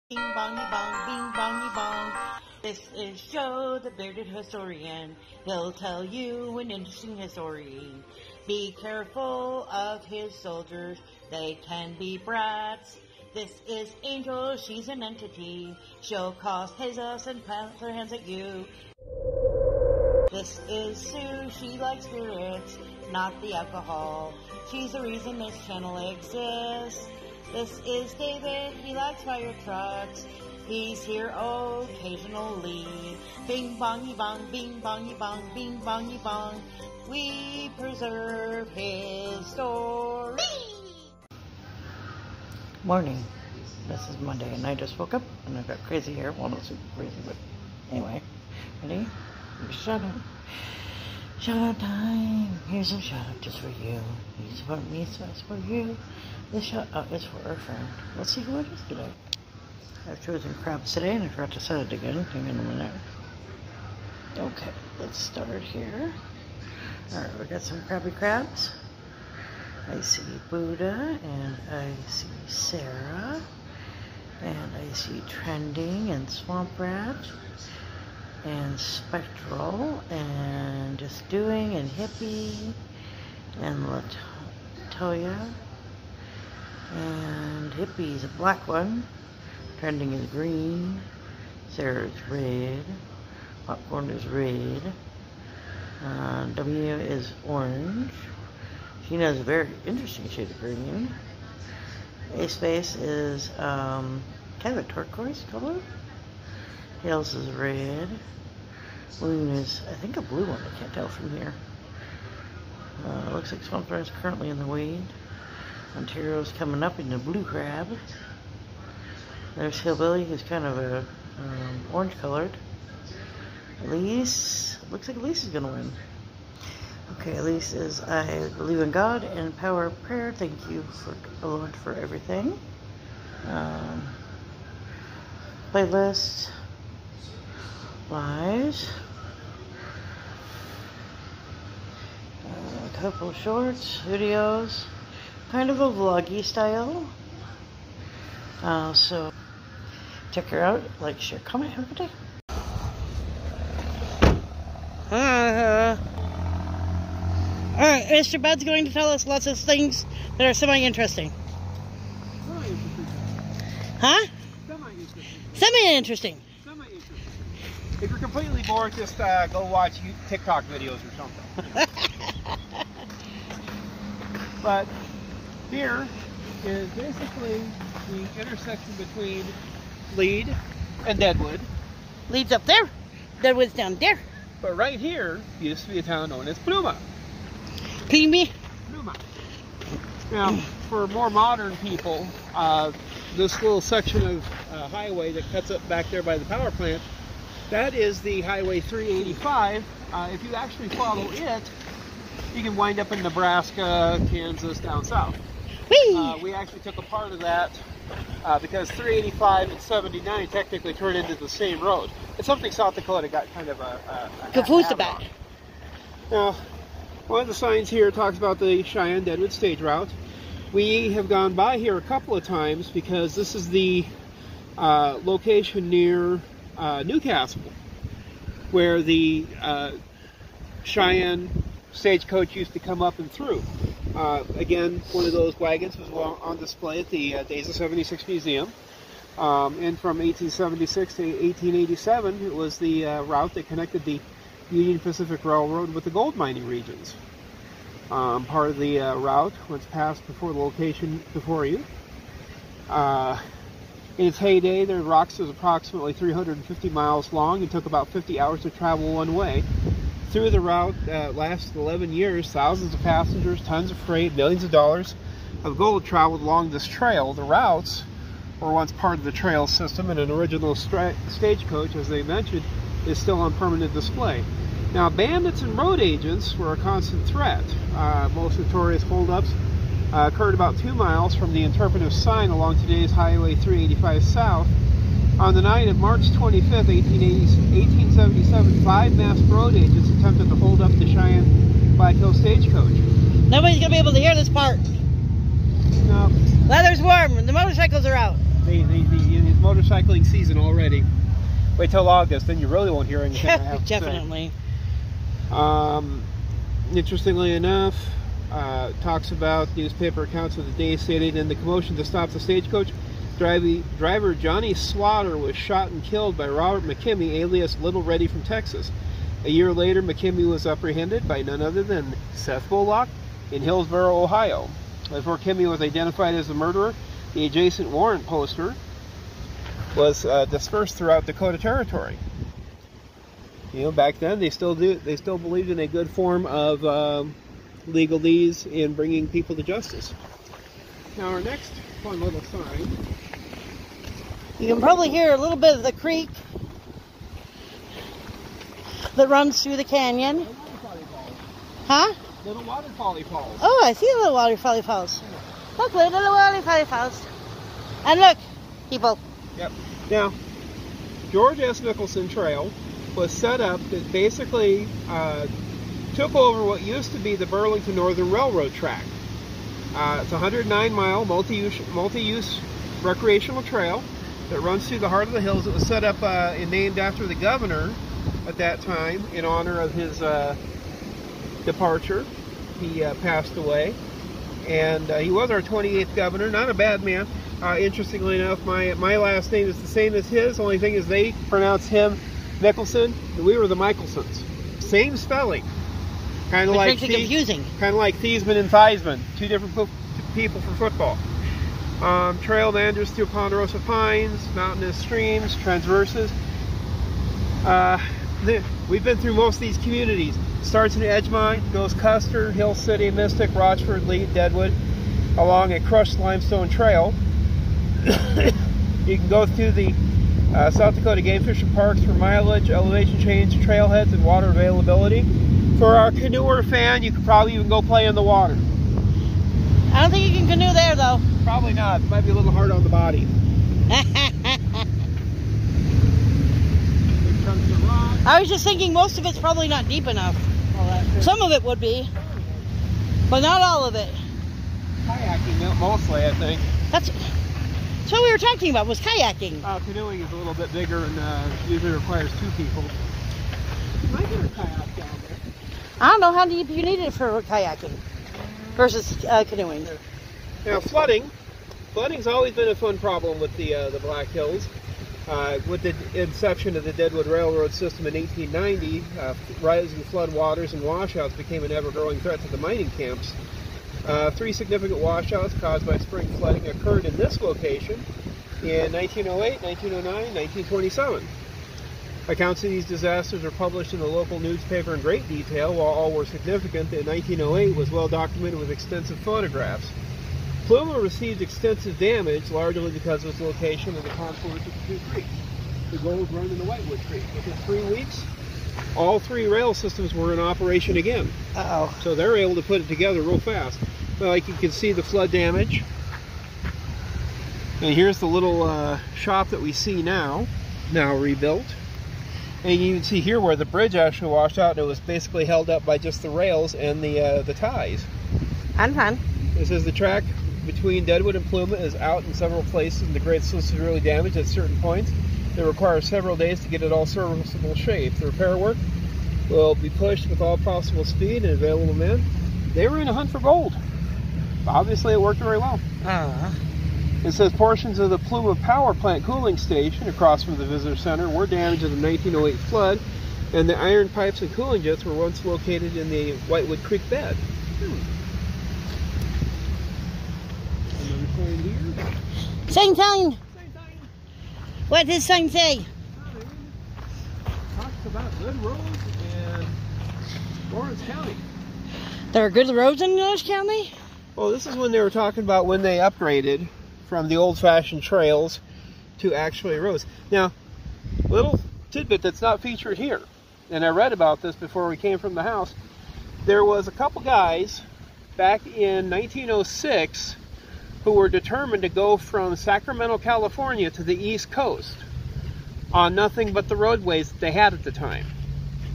Bing bongy bong, bing bongy bong. This is Joe, the bearded historian. He'll tell you an interesting history. Be careful of his soldiers, they can be brats. This is Angel, she's an entity. She'll cause chaos and plant her hands at you. This is Sue, she likes spirits, not the alcohol. She's the reason this channel exists. This is David, he likes fire trucks. He's here occasionally. Bing bongy bong, bing bongy bong, bing bongy bong. We preserve his story. Morning. This is Monday and I just woke up and I've got crazy hair. Well, not super crazy, but anyway. Ready? Shout out. Shout out time. Here's a shout out just for you. He's for me, so it's for you. This shout out is for our friend. Let's see who it is today. I've chosen crabs today and I forgot to set it again. Hang on a minute. Okay, let's start here. Alright, we got some crabby crabs. I see Buddha and I see Sarah. And I see Trending and Swamp Rat. And Spectral, and Just Doing, and Hippie, and Latoya, and Hippie's a black one, Trending is green, Sarah's red, Popcorn is red, W is orange, Gina's a very interesting shade of green, A-Space is kind of a turquoise color, Tails is red, Balloon is, I think, a blue one. I can't tell from here. Looks like Swamp Rat is currently in the weed. Ontario's coming up in the blue crab. There's Hillbilly, who's kind of a orange colored. Elise, looks like Elise is going to win. Okay, Elise is, I believe in God and power of prayer. Thank you for Lord for everything. Playlist. Lives. A couple shorts, videos, kind of a vloggy style. So check her out, like, share, comment, have a good day. Alright, Mr. Bud's going to tell us lots of things that are semi-interesting. Huh? Semi-interesting. If you're completely bored, just go watch TikTok videos or something. But here is basically the intersection between Lead and Deadwood. Lead's up there, Deadwood's down there. But right here used to be a town known as Pluma. Pluma. Pluma. Now, for more modern people, this little section of highway that cuts up back there by the power plant, that is the Highway 385. If you actually follow it, you can wind up in Nebraska, Kansas, down south. We actually took a part of that because 385 and 79 technically turn into the same road. It's something South Dakota got kind of a confused about. Now, one of the signs here talks about the Cheyenne-Deadwood stage route. We have gone by here a couple of times because this is the location near Newcastle, where the Cheyenne stagecoach used to come up and through. Again, one of those wagons was on display at the Days of 76 Museum. And from 1876 to 1887, it was the route that connected the Union Pacific Railroad with the gold mining regions. Part of the route was passed before the location before you. In its heyday, the Rocks was approximately 350 miles long and took about 50 hours to travel one way. Through the route that lasted 11 years, thousands of passengers, tons of freight, millions of dollars of gold traveled along this trail. The routes were once part of the trail system, and an original stagecoach, as they mentioned, is still on permanent display. Now, bandits and road agents were a constant threat. Most notorious holdups occurred about 2 miles from the interpretive sign along today's Highway 385 South. On the night of March 25th, 1877, 5 masked road agents attempted to hold up the Cheyenne Black Hill stagecoach. Nobody's going to be able to hear this part. No. Weather's warm and the motorcycles are out. It's motorcycling season already. Wait till August, then you really won't hear anything I have to say. Definitely. Interestingly enough, talks about newspaper accounts of the day stating in the commotion to stop the stagecoach, driver Johnny Slaughter was shot and killed by Robert McKimmy, alias Little Reddy from Texas. A year later, McKimmy was apprehended by none other than Seth Bullock in Hillsboro, Ohio. Before Kimmy was identified as the murderer, the adjacent warrant poster was dispersed throughout Dakota Territory. You know, back then they still believed in a good form of legalese in bringing people to justice. Now our next fun little sign. You can probably hear a little bit of the creek that runs through the canyon. Huh? Little waterfally falls. Oh, I see little waterfally falls. Look, little waterfally falls. And look, people. Yep. Now, George S. Nicholson Trail was set up that basically took over what used to be the Burlington Northern Railroad track. It's a 109-mile multi-use recreational trail that runs through the heart of the hills. It was set up and named after the governor at that time in honor of his departure. He passed away, and he was our 28th governor. Not a bad man. Interestingly enough, my last name is the same as his. Only thing is they pronounce him Nicholson, and we were the Michelsons. Same spelling. Kind of like confusing. Kind of like Thiesman and Theismann, two different people for football. Trail meanders through ponderosa pines, mountainous streams, transverses. We've been through most of these communities. Starts in Edgemont, goes Custer, Hill City, Mystic, Rochford, Lee, Deadwood, along a crushed limestone trail. You can go through the South Dakota Game Fish and Parks for mileage, elevation change, trailheads, and water availability. For our canoer fan, you could probably even go play in the water. I don't think you can canoe there, though. Probably not. It might be a little hard on the body. I was just thinking most of it's probably not deep enough. Some of it would be, but not all of it. Kayaking mostly, I think. That's what we were talking about, was kayaking. Canoeing is a little bit bigger and usually requires two people. I get a kayak down there. I don't know how deep you need it for kayaking versus canoeing. Now flooding's always been a fun problem with the Black Hills. With the inception of the Deadwood Railroad system in 1890, rising flood waters and washouts became an ever-growing threat to the mining camps. 3 significant washouts caused by spring flooding occurred in this location in 1908, 1909, 1927. Accounts of these disasters are published in the local newspaper in great detail. While all were significant, in 1908 was well documented with extensive photographs. Pluma received extensive damage, largely because of its location in the confluence of the 2 creeks, the Gold Run and the Whitewood Creek. Within 3 weeks, all 3 rail systems were in operation again. Uh-oh. So they're able to put it together real fast. But like you can see the flood damage. And here's the little shop that we see now rebuilt. And you can see here where the bridge actually washed out, and it was basically held up by just the rails and the ties. And fun. This is the track between Deadwood and Pluma is out in several places, and the grade is so severely damaged at certain points. It requires several days to get it all serviceable shape. The repair work will be pushed with all possible speed and available men. They were in a hunt for gold. Obviously, it worked very well. It says portions of the Pluma power plant cooling station across from the visitor center were damaged in the 1908 flood, and the iron pipes and cooling jets were once located in the Whitewood Creek bed. Same sign. What does sign say? Talks about good roads in Lawrence County. There are good roads in Lawrence County? Well, this is when they were talking about when they upgraded from the old-fashioned trails to actually roads. Now, little tidbit that's not featured here, and I read about this before we came from the house. There was a couple guys back in 1906 who were determined to go from Sacramento, California to the East Coast on nothing but the roadways that they had at the time.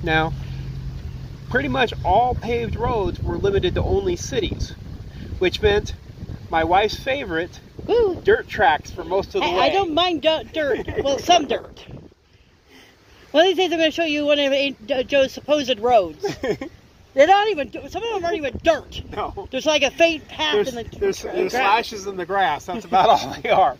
Now, pretty much all paved roads were limited to only cities, which meant my wife's favorite, Woo. dirt tracks for most of the way. I don't mind dirt. Well, some dirt. One of these days I'm going to show you one of Joe's supposed roads. They're not even, some of them aren't even dirt. No. There's like a faint path in the There's slashes in the grass. That's about all they are.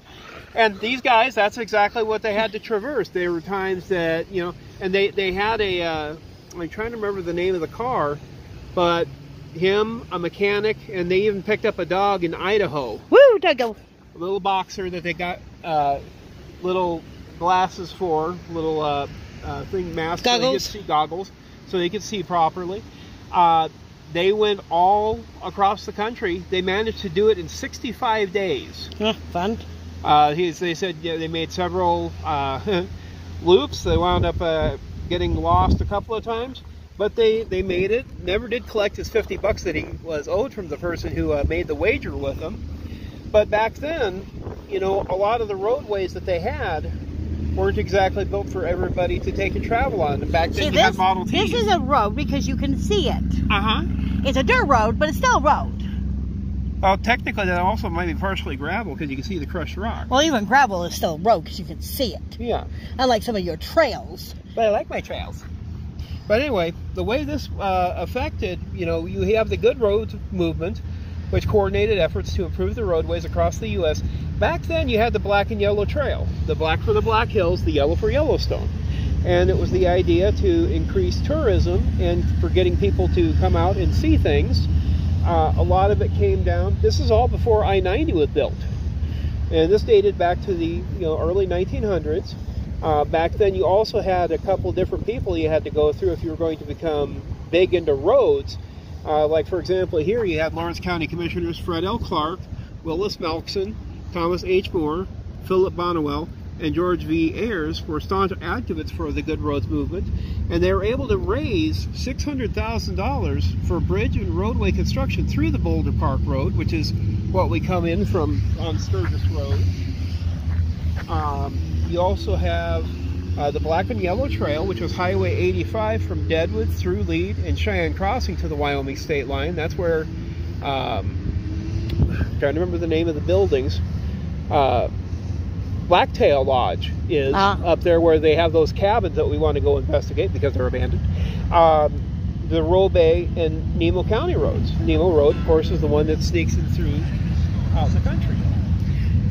And these guys, that's exactly what they had to traverse. There were times that, you know, and they had a, I'm trying to remember the name of the car, but him, a mechanic, and they even picked up a dog in Idaho. Woo, Duggo. A little boxer that they got little glasses for, little thing masks. Goggles. So they could see goggles, so they could see properly. They went all across the country. They managed to do it in 65 days. Fun. They said they made several loops. They wound up getting lost a couple of times, but they made it. Never did collect his $50 that he was owed from the person who made the wager with him. But back then, you know, a lot of the roadways that they had weren't exactly built for everybody to take and travel on. Back then, you had Model Ts. This is a road because you can see it. Uh-huh. It's a dirt road, but it's still a road. Well, technically, that also might be partially gravel because you can see the crushed rock. Well, even gravel is still a road because you can see it. Yeah. Unlike some of your trails. But I like my trails. But anyway, the way this affected, you know, you have the Good Roads movement, which coordinated efforts to improve the roadways across the U.S. Back then, you had the Black and Yellow Trail. The black for the Black Hills, the yellow for Yellowstone. And it was the idea to increase tourism and for getting people to come out and see things. A lot of it came down. This is all before I-90 was built. And this dated back to the early 1900s. Back then, you also had a couple different people you had to go through if you were going to become big into roads. Like, for example, here you have Lawrence County Commissioners Fred L. Clark, Willis Melkson, Thomas H. Moore, Philip Bonnewell, and George V. Ayers were staunch advocates for the Good Roads movement, and they were able to raise $600,000 for bridge and roadway construction through the Boulder Park Road, which is what we come in from on Sturgis Road. You also have the Black and Yellow Trail, which was Highway 85 from Deadwood through Lead and Cheyenne Crossing to the Wyoming state line. That's where, I'm trying to remember the name of the buildings, Blacktail Lodge is up there where they have those cabins that we want to go investigate because they're abandoned. The Roe Bay and Nemo County roads. Nemo Road, of course, is the one that sneaks in through the country.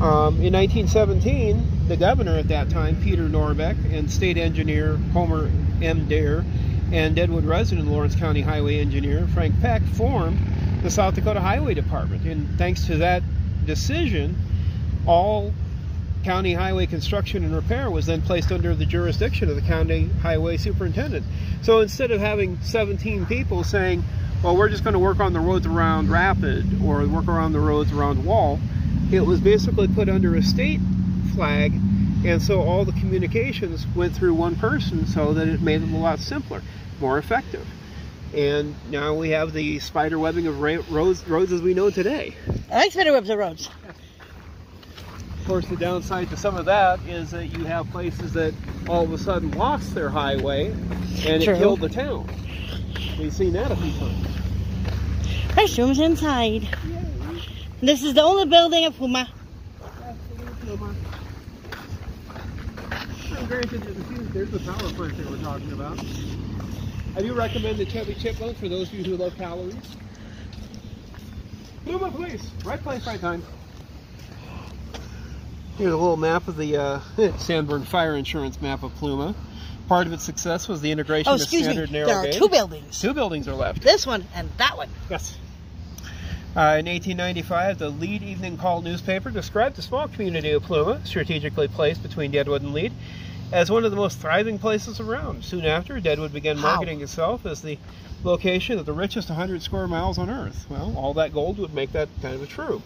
In 1917, the governor at that time, Peter Norbeck, and state engineer Homer M. Dare, and Deadwood resident Lawrence County Highway engineer Frank Peck formed the South Dakota Highway Department. And thanks to that decision, all county highway construction and repair was then placed under the jurisdiction of the county highway superintendent. So instead of having 17 people saying, well, we're just going to work on the roads around Rapid or work around the roads around Wall, it was basically put under a state flag, and so all the communications went through one person so that it made it a lot simpler, more effective. And now we have the spider webbing of roads as we know today. I like spider webs of roads. Of course, the downside to some of that is that you have places that all of a sudden lost their highway and True. It killed the town. We've seen that a few times. Restrooms inside. Yay. This is the only building at Pluma. Granted, there's the power plant that we're talking about. I do recommend the Chubby Chipmunk for those of you who love calories. Pluma, please. Right place, right time. Here's a little map of the Sanborn Fire Insurance map of Pluma. Part of its success was the integration of standard narrow gauge. There are two buildings. Two buildings are left. This one and that one. Yes. In 1895, the Lead Evening Call newspaper described the small community of Pluma, strategically placed between Deadwood and Lead, as one of the most thriving places around. Soon after, Deadwood began marketing itself as the location of the richest 100 square miles on Earth. Well, all that gold would make that kind of true.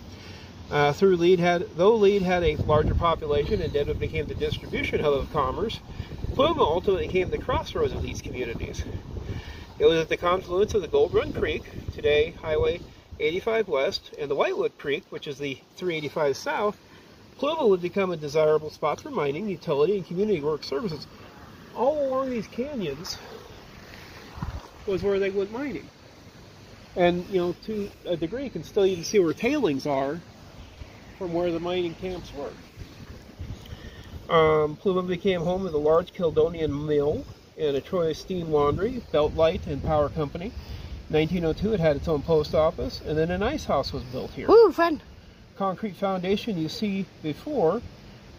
Though Lead had a larger population and Deadwood became the distribution hub of commerce, Pluma ultimately became the crossroads of these communities. It was at the confluence of the Gold Run Creek, today Highway 85 West, and the Whitewood Creek, which is the 385 South. Pluma would become a desirable spot for mining, utility, and community work services. All along these canyons was where they went mining. And, you know, to a degree, you can still even see where tailings are from where the mining camps were. Pluma became home to the large Kildonian mill and a Troy steam laundry, belt light, and power company. In 1902, it had its own post office, and then an ice house was built here. Ooh, fun. Concrete foundation you see before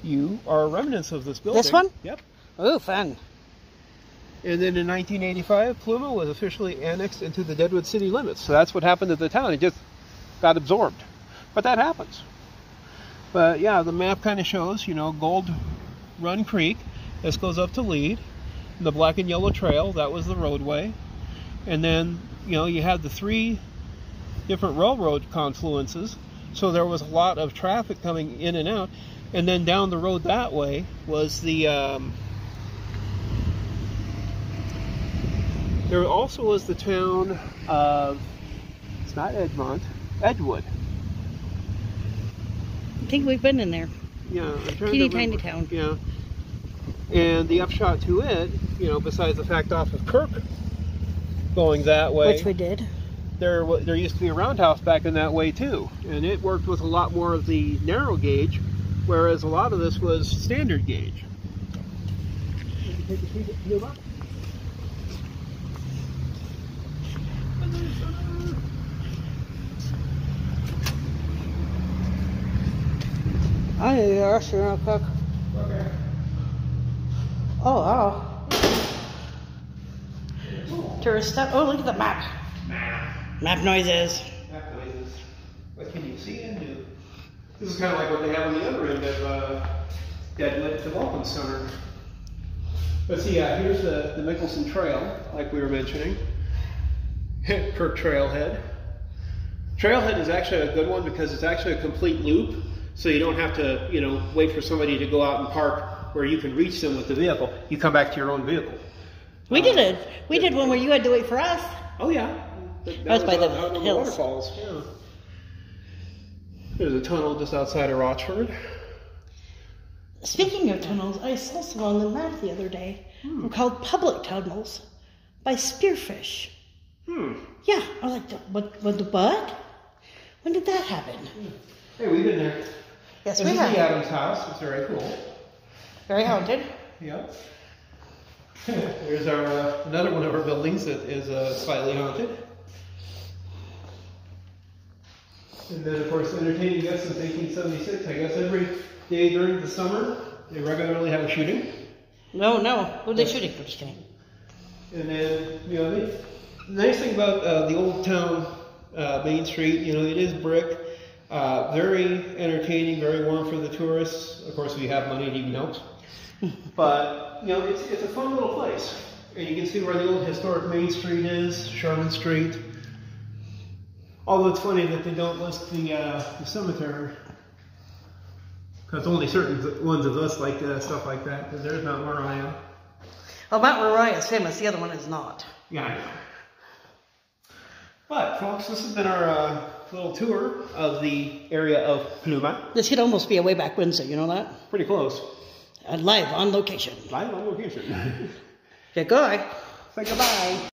you are remnants of this building. This one? Yep. Ooh, fun. And then in 1985, Pluma was officially annexed into the Deadwood city limits. So that's what happened to the town. It just got absorbed. But that happens. But yeah, the map kind of shows, you know, Gold Run Creek. This goes up to Lead. The black and yellow trail, that was the roadway. And then, you know, you had the 3 different railroad confluences. So there was a lot of traffic coming in and out. And then down the road that way was the... there also was the town of... It's not Edmont. Edgewood. I think we've been in there. Yeah. Teeny tiny town. Yeah. And the upshot to it, you know, besides the fact off of Kirk going that way... Which we did. There used to be a roundhouse back in that way too, and it worked with a lot more of the narrow gauge, whereas a lot of this was standard gauge. I need to rush you real quick. Okay. Oh, wow. Tourist stuff. Oh, look at the map. Map noises. Map noises. What can you see and do? This is kind of like what they have on the other end of Deadwood Development Center. But see, here's the Nicholson Trail, like we were mentioning. Kirk Trailhead. Trailhead is actually a good one because it's actually a complete loop, so you don't have to, you know, wait for somebody to go out and park where you can reach them with the vehicle. You come back to your own vehicle. We did it. We did one where you had to wait for us. Oh yeah. That was by the out on hills. The waterfalls. Yeah. There's a tunnel just outside of Rochford. Speaking of tunnels, I saw some on the map the other day. They're called public tunnels by Spearfish. Yeah, I was like, what? When did that happen? Hey, we've been there. Yes, this we have. This is the Adams house. It's very cool. Very haunted. Yep. There's our another one of our buildings that is slightly haunted. And then, of course, entertaining guests since 1876. I guess every day during the summer, they regularly have a shooting. No. What are they shooting? I'm just kidding. And then, you know, the nice thing about the old town Main Street, you know, it is brick. Very entertaining, very warm for the tourists. Of course, if you have money, it even helps. But, you know, it's a fun little place. And you can see where the old historic Main Street is, Sherman Street. Although it's funny that they don't list the cemetery. Because only certain ones of us like stuff like that. Because there's Mount Moriah. Well, Mount Moriah is famous. The other one is not. Yeah, I know. But, folks, this has been our little tour of the area of Pluma. This could almost be a way back Wednesday, you know that? Pretty close. Live on location. Live on location. Goodbye. Say goodbye.